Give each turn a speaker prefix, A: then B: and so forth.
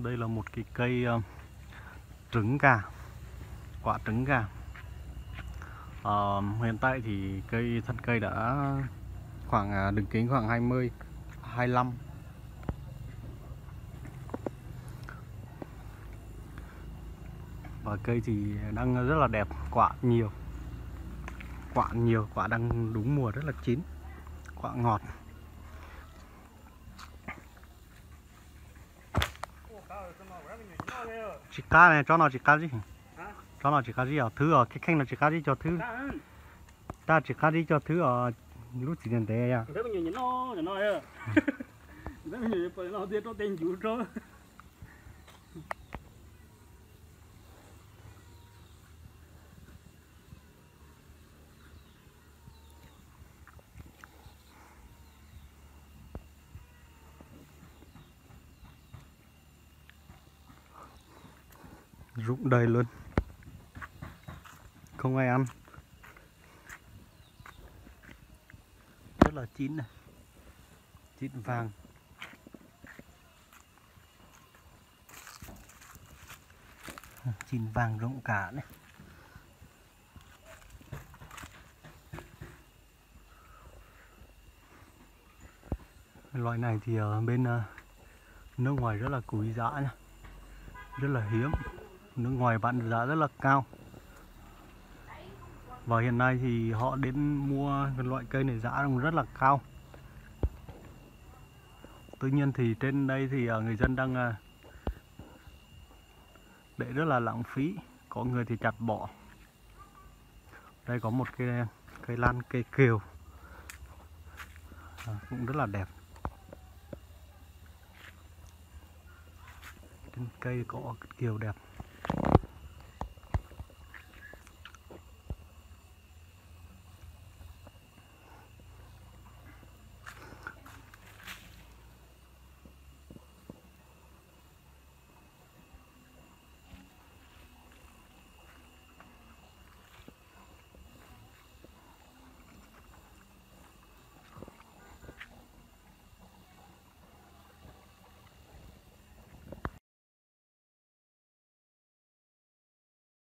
A: Đây là một cái cây trứng gà, quả trứng gà. Hiện tại thì thân cây đã khoảng đường kính khoảng 20 25. Và cây thì đang rất là đẹp, quả nhiều, quả đang đúng mùa, rất là chín, quả ngọt. Chỉ cá này, cho nó chỉ cá gì? Cho nó chỉ cá gì ở thứ ở cái kênh là chỉ cá gì cho thứ. Ta chỉ cá gì cho thứ ở lúc chỉ đến thế à?
B: Thế bây giờ nó à. Thế bây giờ nó biết nó tên chủ rồi.
A: Rụng đầy luôn, không ai ăn, rất là chín này, chín vàng. Chín vàng rụng cả này. Loại này thì ở bên nước ngoài rất là quý giá nha, rất là hiếm. Nước ngoài bán giá rất là cao. Và hiện nay thì họ đến mua cái loại cây này giá cũng rất là cao. Tuy nhiên thì trên đây thì người dân đang để rất là lãng phí. Có người thì chặt bỏ. Đây có một cây lan, cây kiều cũng rất là đẹp. Trên cây có kiều đẹp.